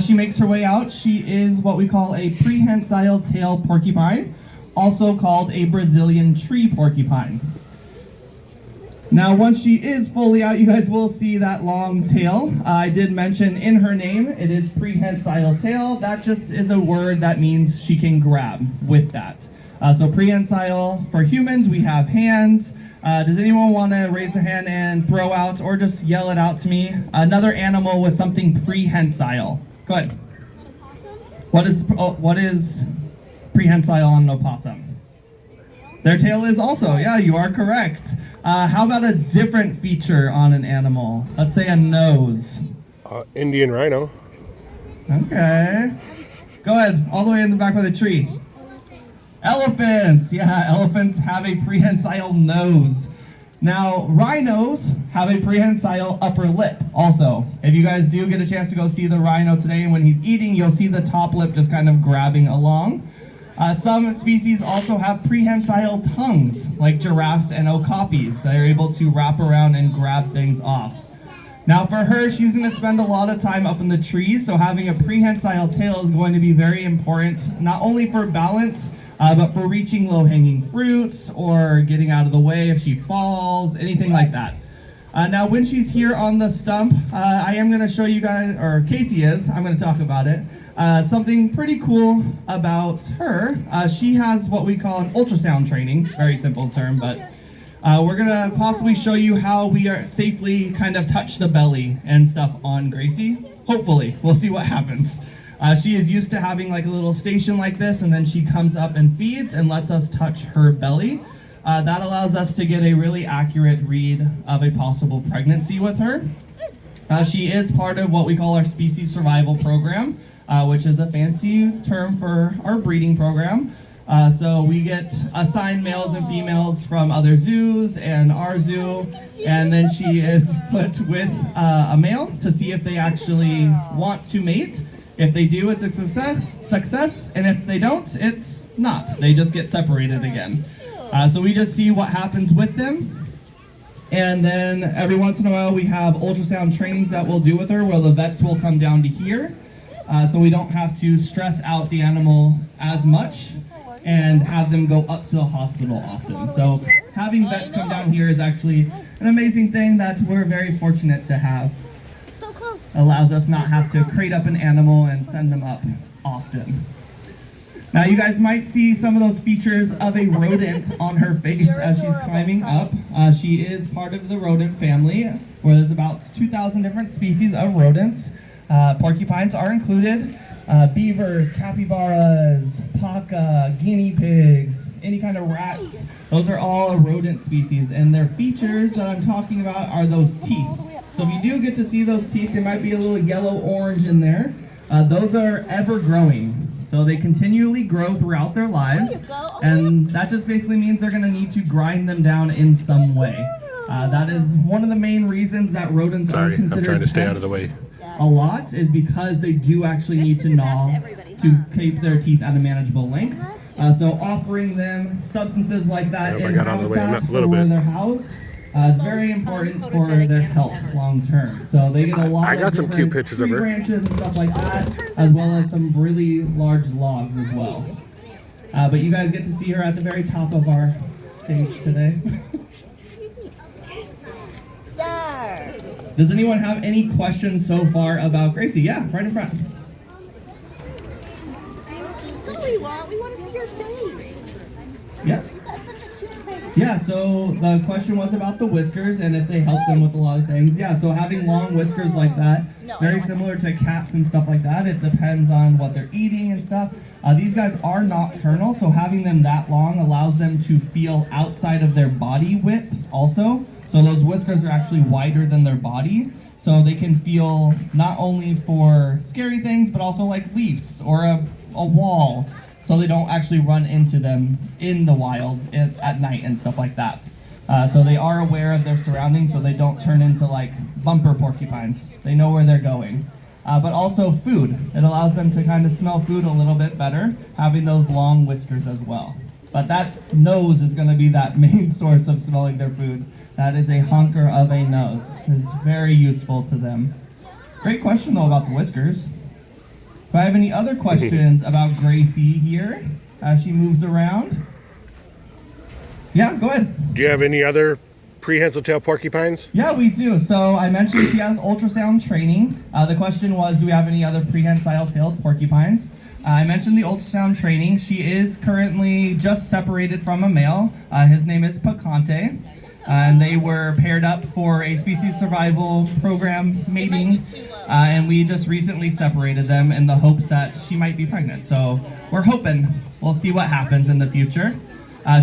she makes her way out, she is what we call a prehensile tail porcupine, also called a Brazilian tree porcupine. Now, once she is fully out, you guys will see that long tail. I did mention in her name, it is prehensile tail. That just is a word that means she can grab with that. So prehensile, for humans, we have hands. Does anyone want to raise their hand and throw out or just yell it out to me? Another animal with something prehensile. Go ahead. What is prehensile on an opossum? Their tail is also, yeah, you are correct. How about a different feature on an animal? Let's say a nose. Indian rhino. Okay. Go ahead, all the way in the back of the tree. Elephants. Yeah, elephants have a prehensile nose. Now, rhinos have a prehensile upper lip also. If you guys do get a chance to go see the rhino today, and when he's eating, you'll see the top lip just kind of grabbing along. Some species also have prehensile tongues, like giraffes and okapis, that are able to wrap around and grab things off. Now for her, she's going to spend a lot of time up in the trees, so having a prehensile tail is going to be very important, not only for balance, but for reaching low-hanging fruits or getting out of the way if she falls, anything like that. Now when she's here on the stump, I am going to show you guys, or Casey is, I'm going to talk about it. Something pretty cool about her, she has what we call an ultrasound training, very simple term, but we're gonna possibly show you how we are safely kind of touch the belly and stuff on Gracie. Hopefully, we'll see what happens. She is used to having like a little station like this, and then she comes up and feeds and lets us touch her belly. That allows us to get a really accurate read of a possible pregnancy with her. She is part of what we call our species survival program, which is a fancy term for our breeding program. So we get assigned males and females from other zoos and our zoo, and then she is put with a male to see if they actually want to mate. If they do, it's a success, and if they don't, it's not. They just get separated again. So we just see what happens with them. And then every once in a while we have ultrasound trainings that we'll do with her where the vets will come down to here. So we don't have to stress out the animal as much and have them go up to the hospital often. So having vets come down here is actually an amazing thing that we're very fortunate to have. So close. Allows us not have to crate up an animal and send them up often. Now you guys might see some of those features of a rodent on her face as she's climbing up. She is part of the rodent family, where there's about 2,000 different species of rodents. Porcupines are included. Beavers, capybaras, paca, guinea pigs, any kind of rats. Those are all a rodent species, and their features that I'm talking about are those teeth. So if you do get to see those teeth, they might be a little yellow-orange in there. Those are ever-growing. So they continually grow throughout their lives, and that just basically means they're going to need to grind them down in some way. That is one of the main reasons that rodents are considered I'm trying to stay out of the way. A lot is because they do actually need to gnaw to keep their teeth at a manageable length. So offering them substances like that in habitat for where they're housed is very important for their health long term. So they get a lot of some cute pictures of her. branches and stuff like that, as well as some really large logs as well. But you guys get to see her at the very top of our stage today. Does anyone have any questions so far about Gracie? Yeah, right in front. That's what we want. We want to see your face. Yeah. That's such a cute face. Yeah, so the question was about the whiskers and if they help them with a lot of things. Yeah, so having long whiskers like that, very similar to cats and stuff like that. It depends on what they're eating and stuff. These guys are nocturnal, so having them that long allows them to feel outside of their body width also. So those whiskers are actually wider than their body, so they can feel not only for scary things, but also like leaves or a wall, so they don't actually run into them in the wild at night and stuff like that. So they are aware of their surroundings, so they don't turn into like bumper porcupines. They know where they're going. But also food. It allows them to kind of smell food a little bit better, having those long whiskers as well. But that nose is going to be that main source of smelling their food. That is a honker of a nose. It's very useful to them. Great question though about the whiskers. If I have any other questions about Gracie here as she moves around. Yeah, go ahead. Do you have any other prehensile tail porcupines? Yeah, we do. So I mentioned she has ultrasound training. The question was, do we have any other prehensile-tailed porcupines? I mentioned the ultrasound training. She is currently just separated from a male. His name is Picante. And they were paired up for a species survival program mating. And we just recently separated them in the hopes that she might be pregnant. So we're hoping. We'll see what happens in the future.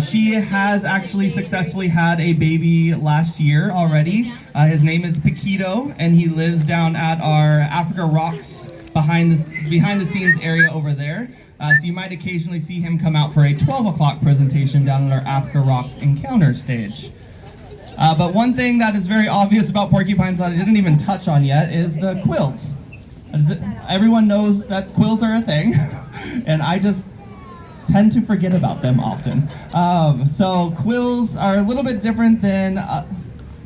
She has actually successfully had a baby last year already. His name is Paquito, and he lives down at our Africa Rocks behind the scenes area over there. So you might occasionally see him come out for a 12 o'clock presentation down at our Africa Rocks encounter stage. But one thing that is very obvious about porcupines that I didn't even touch on yet is the quills. Everyone knows that quills are a thing, and I just tend to forget about them often. So quills are a little bit different than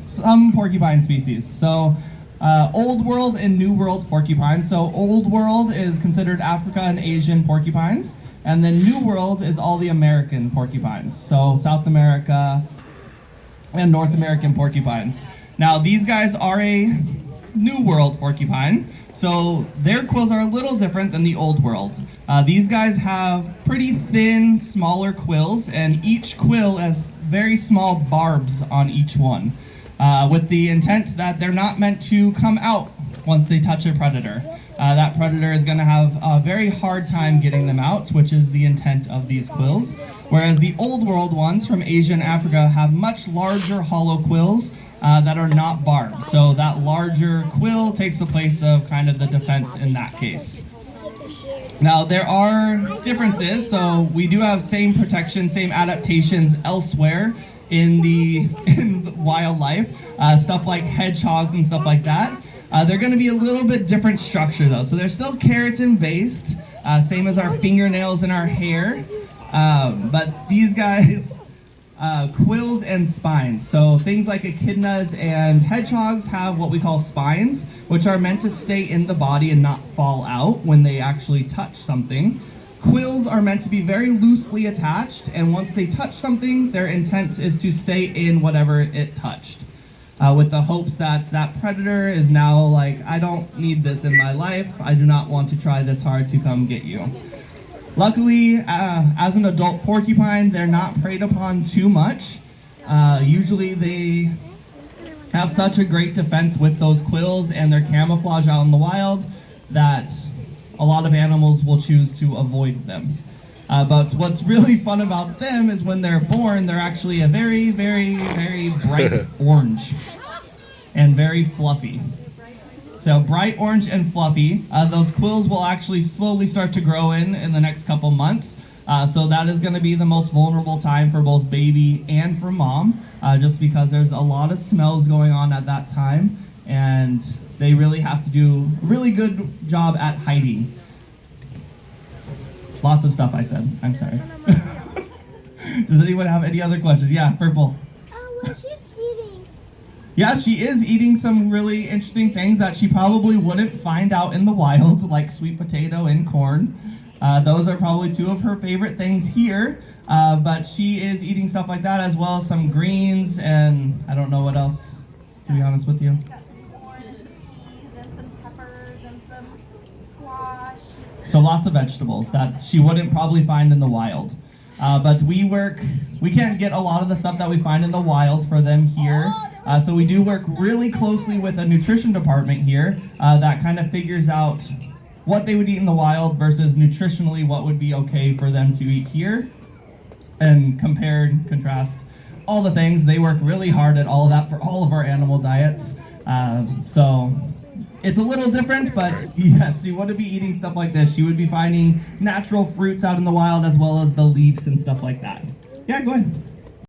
some porcupine species. So Old World and New World porcupines. So Old World is considered Africa and Asian porcupines, and then New World is all the American porcupines. So South America and North American porcupines. Now these guys are a New World porcupine, so their quills are a little different than the Old World. These guys have pretty thin, smaller quills, and each quill has very small barbs on each one, with the intent that they're not meant to come out once they touch a predator. That predator is going to have a very hard time getting them out, which is the intent of these quills. Whereas the Old World ones from Asia and Africa have much larger hollow quills that are not barbed. So that larger quill takes the place of kind of the defense in that case. Now there are differences, so we do have same protection, same adaptations elsewhere in the wildlife, stuff like hedgehogs and stuff like that. They're going to be a little bit different structure though, so they're still keratin based, same as our fingernails and our hair, but these guys, quills and spines. So things like echidnas and hedgehogs have what we call spines, which are meant to stay in the body and not fall out when they actually touch something. Quills are meant to be very loosely attached, and once they touch something, their intent is to stay in whatever it touched, with the hopes that that predator is now like, I don't need this in my life, I do not want to try this hard to come get you. Luckily, as an adult porcupine, they're not preyed upon too much. Usually they have such a great defense with those quills and their camouflage out in the wild that a lot of animals will choose to avoid them. But what's really fun about them is when they're born, they're actually a very, very, very bright orange and very fluffy. So bright orange and fluffy. Those quills will actually slowly start to grow in the next couple months. So that is going to be the most vulnerable time for both baby and for mom, just because there's a lot of smells going on at that time, and they really have to do a really good job at hiding. Lots of stuff I said. I'm sorry. Does anyone have any other questions? Yeah, Purple. What she's eating? Yeah, she is eating some really interesting things that she probably wouldn't find out in the wild, like sweet potato and corn. Those are probably two of her favorite things here, but she is eating stuff like that as well as some greens and I don't know what else, to be honest with you. Corn and peas and some peppers and some squash. So lots of vegetables that she wouldn't probably find in the wild. But we can't get a lot of the stuff that we find in the wild for them here. So we do work really closely with a nutrition department here that kind of figures out what they would eat in the wild versus nutritionally what would be okay for them to eat here, and compare and contrast all the things. They work really hard at all of that for all of our animal diets. So it's a little different, but yes, she wouldn't be eating stuff like this. She would be finding natural fruits out in the wild as well as the leaves and stuff like that. Yeah, go ahead.